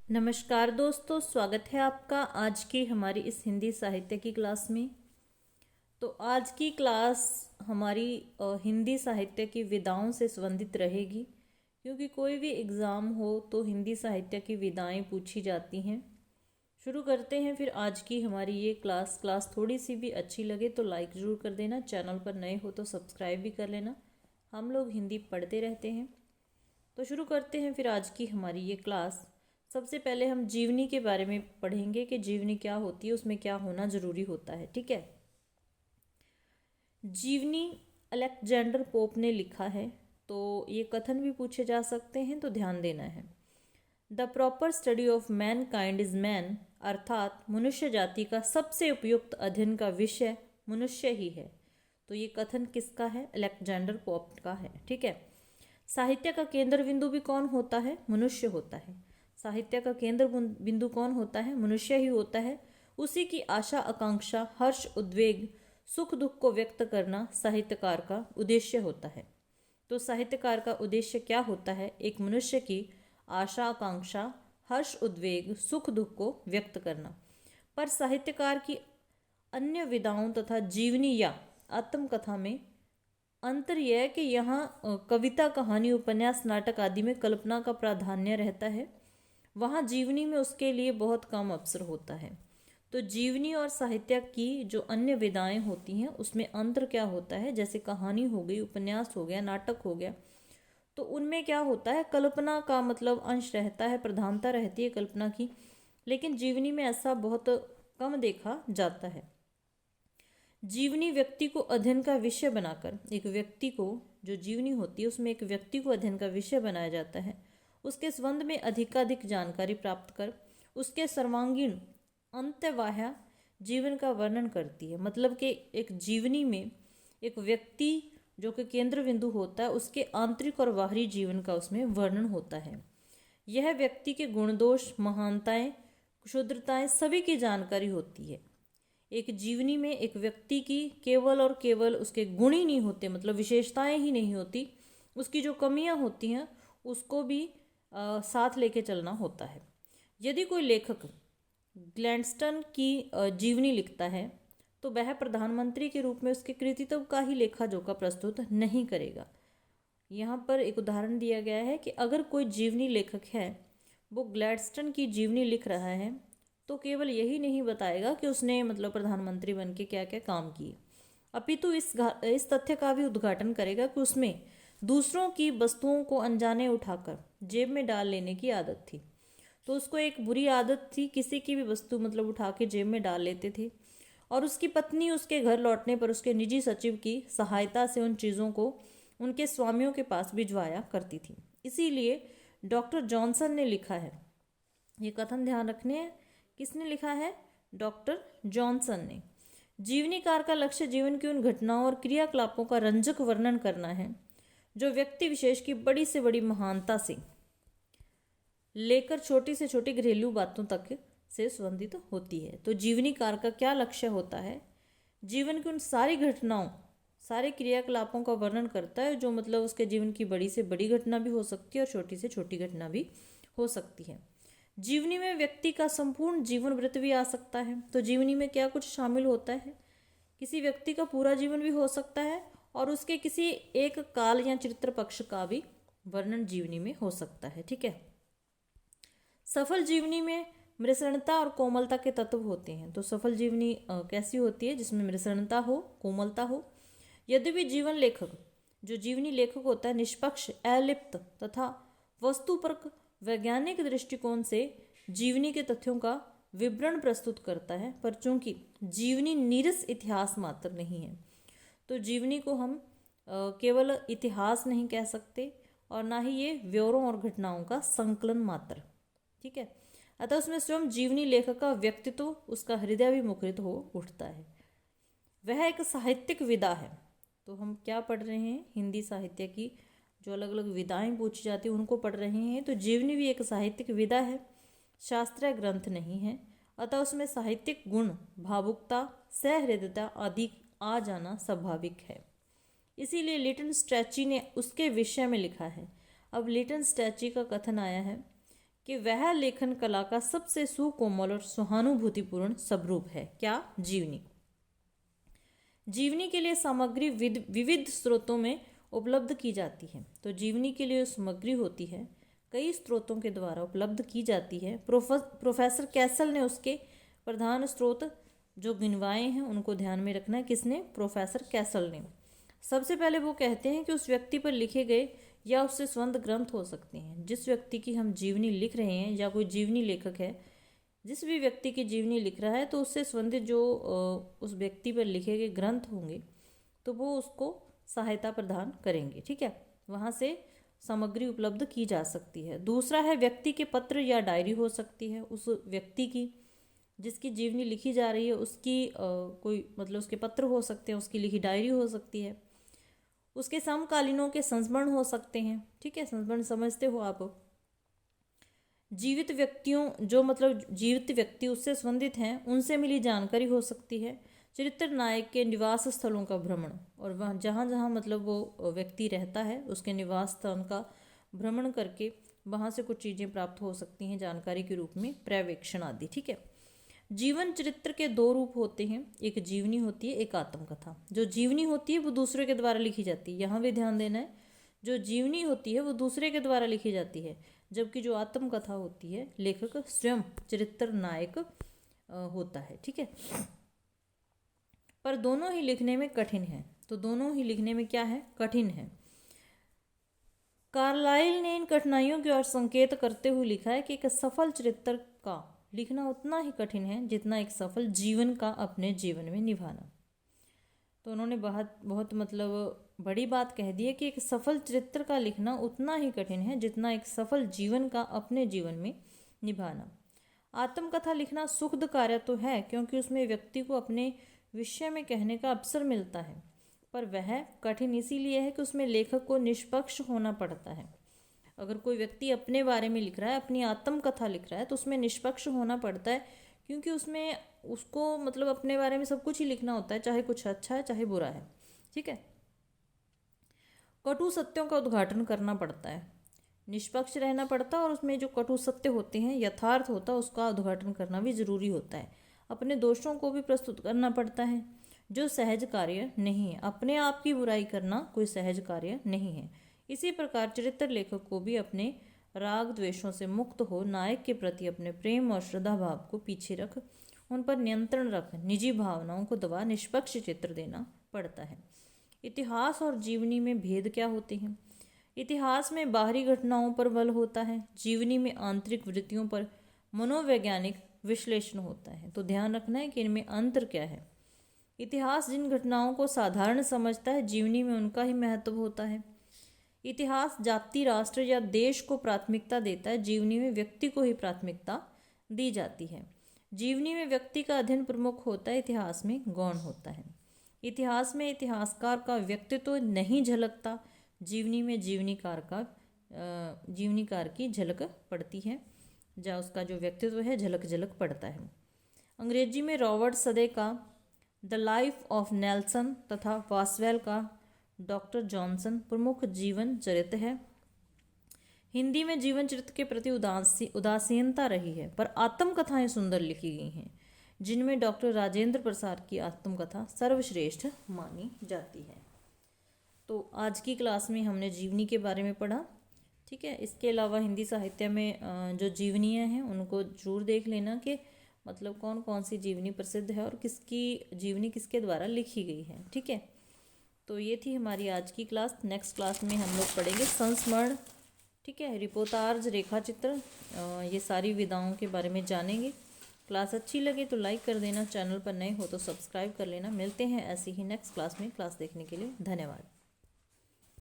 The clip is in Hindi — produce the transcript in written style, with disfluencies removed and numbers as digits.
नमस्कार दोस्तों, स्वागत है आपका आज की हमारी इस हिंदी साहित्य की क्लास में। तो आज की क्लास हमारी हिंदी साहित्य की विधाओं से संबंधित रहेगी, क्योंकि कोई भी एग्ज़ाम हो तो हिंदी साहित्य की विधाएं पूछी जाती हैं। शुरू करते हैं फिर आज की हमारी ये क्लास थोड़ी सी भी अच्छी लगे तो लाइक ज़रूर कर देना, चैनल पर नए हो तो सब्सक्राइब भी कर लेना। हम लोग हिंदी पढ़ते रहते हैं। तो शुरू करते हैं फिर आज की हमारी ये क्लास। सबसे पहले हम जीवनी के बारे में पढ़ेंगे कि जीवनी क्या होती है, उसमें क्या होना ज़रूरी होता है। ठीक है। जीवनी अलेक्जेंडर पोप ने लिखा है, तो ये कथन भी पूछे जा सकते हैं, तो ध्यान देना है। The proper study of man kind is man, अर्थात मनुष्य जाति का सबसे उपयुक्त अध्ययन का विषय मनुष्य ही है। तो ये कथन किसका है? अलेक्जेंडर पोप का है। ठीक है। साहित्य का केंद्र बिंदु भी कौन होता है? मनुष्य होता है। साहित्य का केंद्र बिंदु कौन होता है? मनुष्य ही होता है। उसी की आशा आकांक्षा हर्ष उद्वेग सुख दुख को व्यक्त करना साहित्यकार का उद्देश्य होता है। तो साहित्यकार का उद्देश्य क्या होता है? एक मनुष्य की आशा आकांक्षा हर्ष उद्वेग सुख दुख को व्यक्त करना। पर साहित्यकार की अन्य विधाओं तथा जीवनी या आत्मकथा में अंतर यह है कि यहाँ कविता कहानी उपन्यास नाटक आदि में कल्पना का प्राधान्य रहता है, वहाँ जीवनी में उसके लिए बहुत कम अवसर होता है। तो जीवनी और साहित्य की जो अन्य विधाएं होती हैं उसमें अंतर क्या होता है? जैसे कहानी हो गई, उपन्यास हो गया, नाटक हो गया, तो उनमें क्या होता है? कल्पना का मतलब अंश रहता है, प्रधानता रहती है कल्पना की। लेकिन जीवनी में ऐसा बहुत कम देखा जाता है। जीवनी व्यक्ति को अध्ययन का विषय बनाकर, एक व्यक्ति को जो जीवनी होती है उसमें एक व्यक्ति को अध्ययन का विषय बनाया जाता है, उसके संबंध में अधिकाधिक जानकारी प्राप्त कर उसके सर्वांगीण अंतर्बाह्य जीवन का वर्णन करती है। मतलब कि एक जीवनी में एक व्यक्ति जो कि केंद्र बिंदु होता है, उसके आंतरिक और बाहरी जीवन का उसमें वर्णन होता है। यह व्यक्ति के गुण दोष महानताएं क्षुद्रताएं सभी की जानकारी होती है। एक जीवनी में एक व्यक्ति की केवल और केवल उसके गुण ही नहीं होते, मतलब विशेषताएं ही नहीं होती, उसकी जो कमियां होती हैं उसको भी साथ लेके चलना होता है। यदि कोई लेखक ग्लैडस्टोन की जीवनी लिखता है तो वह प्रधानमंत्री के रूप में उसके कृतित्व का ही लेखा जोखा प्रस्तुत नहीं करेगा। यहाँ पर एक उदाहरण दिया गया है कि अगर कोई जीवनी लेखक है, वो ग्लैडस्टोन की जीवनी लिख रहा है, तो केवल यही नहीं बताएगा कि उसने मतलब प्रधानमंत्री बन के क्या क्या काम किए, अपितु इस तथ्य का भी उद्घाटन करेगा कि उसमें दूसरों की वस्तुओं को अनजाने उठाकर जेब में डाल लेने की आदत थी। तो उसको एक बुरी आदत थी, किसी की भी वस्तु मतलब उठा के जेब में डाल लेते थे, और उसकी पत्नी उसके घर लौटने पर उसके निजी सचिव की सहायता से उन चीज़ों को उनके स्वामियों के पास भिजवाया करती थी। इसीलिए डॉक्टर जॉनसन ने लिखा है, ये कथन ध्यान रखने हैं, किसने लिखा है? डॉक्टर जॉनसन ने। जीवनीकार का लक्ष्य जीवन की उन घटनाओं और क्रियाकलापों का रंजक वर्णन करना है जो व्यक्ति विशेष की बड़ी से बड़ी महानता से लेकर छोटी से छोटी घरेलू बातों तक से संबंधित होती है। तो जीवनीकार का क्या लक्ष्य होता है? जीवन की उन सारी घटनाओं सारे क्रियाकलापों का वर्णन करता है, जो मतलब उसके जीवन की बड़ी से बड़ी घटना भी हो सकती है और छोटी से छोटी घटना भी हो सकती है। जीवनी में व्यक्ति का संपूर्ण जीवन वृत्त भी आ सकता है। तो जीवनी में क्या कुछ शामिल होता है? किसी व्यक्ति का पूरा जीवन भी हो सकता है और उसके किसी एक काल या चरित्र पक्ष का भी वर्णन जीवनी में हो सकता है। ठीक है। सफल जीवनी में मृषणता और कोमलता के तत्व होते हैं। तो सफल जीवनी कैसी होती है? जिसमें मृषणता हो, कोमलता हो। यद्यपि जीवन लेखक जो जीवनी लेखक होता है निष्पक्ष, अलिप्त तथा वस्तुपरक वैज्ञानिक दृष्टिकोण से जीवनी के तथ्यों का विवरण प्रस्तुत करता है, पर चूंकि जीवनी नीरस इतिहास मात्र नहीं है, तो जीवनी को हम केवल इतिहास नहीं कह सकते और ना ही ये ब्यौरों और घटनाओं का संकलन मात्र। ठीक है। अतः उसमें स्वयं जीवनी लेखक का व्यक्तित्व, उसका हृदय भी मुखरित हो उठता है। वह एक साहित्यिक विधा है। तो हम क्या पढ़ रहे हैं? हिंदी साहित्य की जो अलग अलग विधाएं पूछी जाती हैं उनको पढ़ रहे हैं। तो जीवनी भी एक साहित्यिक विधा है, शास्त्रीय ग्रंथ नहीं है। अतः उसमें साहित्यिक गुण, भावुकता, सहृदयता आदि आ जाना स्वाभाविक है। इसीलिए लिटन स्ट्रैची ने उसके विषय में लिखा है। अब लिटन स्ट्रैची का कथन आया है कि वह लेखन कला का सबसे सुकोमल और सहानुभूतिपूर्ण स्वरूप है। क्या? जीवनी। जीवनी के लिए सामग्री विविध स्रोतों में उपलब्ध की जाती है। तो जीवनी के लिए सामग्री होती है कई स्रोतों के द्वारा उपलब्ध की जाती है। प्रोफेसर कैसल ने उसके प्रधान स्रोत जो गिनवाए हैं उनको ध्यान में रखना है। किसने? प्रोफेसर कैसल ने। सबसे पहले वो कहते हैं कि उस व्यक्ति पर लिखे गए या उससे संबद्ध ग्रंथ हो सकते हैं। जिस व्यक्ति की हम जीवनी लिख रहे हैं या कोई जीवनी लेखक है, जिस भी व्यक्ति की जीवनी लिख रहा है तो उससे संबंधित जो उस व्यक्ति पर लिखे गए ग्रंथ होंगे तो वो उसको सहायता प्रदान करेंगे। ठीक है, वहाँ से सामग्री उपलब्ध की जा सकती है। दूसरा है व्यक्ति के पत्र या डायरी हो सकती है। उस व्यक्ति की जिसकी जीवनी लिखी जा रही है उसकी कोई मतलब उसके पत्र हो सकते हैं, उसकी लिखी डायरी हो सकती है, उसके समकालीनों के संस्मरण हो सकते हैं। ठीक है, संस्मरण समझते हो आप। जीवित व्यक्तियों जो मतलब जीवित व्यक्ति उससे संबंधित हैं उनसे मिली जानकारी हो सकती है। चरित्र नायक के निवास स्थलों का भ्रमण, और वहाँ जहाँ जहाँ मतलब वो व्यक्ति रहता है उसके निवास स्थान का भ्रमण करके वहाँ से कुछ चीज़ें प्राप्त हो सकती हैं जानकारी के रूप में, पर्यवेक्षण आदि। ठीक है, जीवन चरित्र के दो रूप होते हैं, एक जीवनी होती है, एक आत्मकथा। जो जीवनी होती है वो दूसरे के द्वारा लिखी जाती है, यहाँ भी ध्यान देना है। जो जीवनी होती है वो दूसरे के द्वारा लिखी जाती है, जबकि जो आत्मकथा होती है लेखक स्वयं चरित्र नायक होता है। ठीक है, पर दोनों ही लिखने में कठिन है। तो दोनों ही लिखने में क्या है? कठिन है। कार्लाइल ने इन कठिनाइयों की ओर संकेत करते हुए लिखा है कि एक सफल चरित्र का लिखना उतना ही कठिन है जितना एक सफल जीवन का अपने जीवन में निभाना। तो उन्होंने बहुत मतलब बड़ी बात कह दी है कि एक सफल चरित्र का लिखना उतना ही कठिन है जितना एक सफल जीवन का अपने जीवन में निभाना। आत्मकथा लिखना सुखद कार्य तो है क्योंकि उसमें व्यक्ति को अपने विषय में कहने का अवसर मिलता है, पर वह कठिन इसीलिए है कि उसमें लेखक को निष्पक्ष होना पड़ता है। अगर कोई व्यक्ति अपने बारे में लिख रहा है, अपनी आत्मकथा लिख रहा है, तो उसमें निष्पक्ष होना पड़ता है क्योंकि उसमें उसको मतलब अपने बारे में सब कुछ ही लिखना होता है, चाहे कुछ अच्छा है चाहे बुरा है। ठीक है, कटु सत्यों का उद्घाटन करना पड़ता है, निष्पक्ष रहना पड़ता है, और उसमें जो कटु सत्य होते हैं, यथार्थ होता है, उसका उद्घाटन करना भी जरूरी होता है। अपने दोषों को भी प्रस्तुत करना पड़ता है जो सहज कार्य नहीं है। अपने आप की बुराई करना कोई सहज कार्य नहीं है। इसी प्रकार चरित्र लेखक को भी अपने राग द्वेषों से मुक्त हो नायक के प्रति अपने प्रेम और श्रद्धा भाव को पीछे रख उन पर नियंत्रण रख निजी भावनाओं को दबा निष्पक्ष चित्र देना पड़ता है। इतिहास और जीवनी में भेद क्या होते हैं? इतिहास में बाहरी घटनाओं पर बल होता है, जीवनी में आंतरिक वृत्तियों पर मनोवैज्ञानिक विश्लेषण होता है। तो ध्यान रखना है कि इनमें अंतर क्या है। इतिहास जिन घटनाओं को साधारण समझता है, जीवनी में उनका ही महत्व होता है। इतिहास जाति, राष्ट्र या देश को प्राथमिकता देता है, जीवनी में व्यक्ति को ही प्राथमिकता दी जाती है। जीवनी में व्यक्ति का अध्ययन प्रमुख होता है, इतिहास में गौण होता है। इतिहास में इतिहासकार का व्यक्तित्व नहीं झलकता, जीवनी में जीवनीकार की झलक पड़ती है, जहाँ उसका जो व्यक्तित्व है झलक पड़ता है। अंग्रेजी में रॉबर्ट सदे का द लाइफ ऑफ नेल्सन तथा बॉसवेल का डॉक्टर जॉनसन प्रमुख जीवन चरित्र है। हिंदी में जीवन चरित्र के प्रति उदासीनता रही है, पर आत्मकथाएं सुंदर लिखी गई हैं, जिनमें डॉक्टर राजेंद्र प्रसाद की आत्मकथा सर्वश्रेष्ठ मानी जाती है। तो आज की क्लास में हमने जीवनी के बारे में पढ़ा। ठीक है, इसके अलावा हिंदी साहित्य में जो जीवनियाँ हैं उनको जरूर देख लेना कि मतलब कौन कौन सी जीवनी प्रसिद्ध है और किसकी जीवनी किसके द्वारा लिखी गई है। ठीक है, तो ये थी हमारी आज की क्लास। नेक्स्ट क्लास में हम लोग पढ़ेंगे संस्मरण, ठीक है, रिपोर्टाज, रेखा चित्र, ये सारी विधाओं के बारे में जानेंगे। क्लास अच्छी लगे तो लाइक कर देना, चैनल पर नए हो तो सब्सक्राइब कर लेना। मिलते हैं ऐसी ही नेक्स्ट क्लास में। क्लास देखने के लिए धन्यवाद।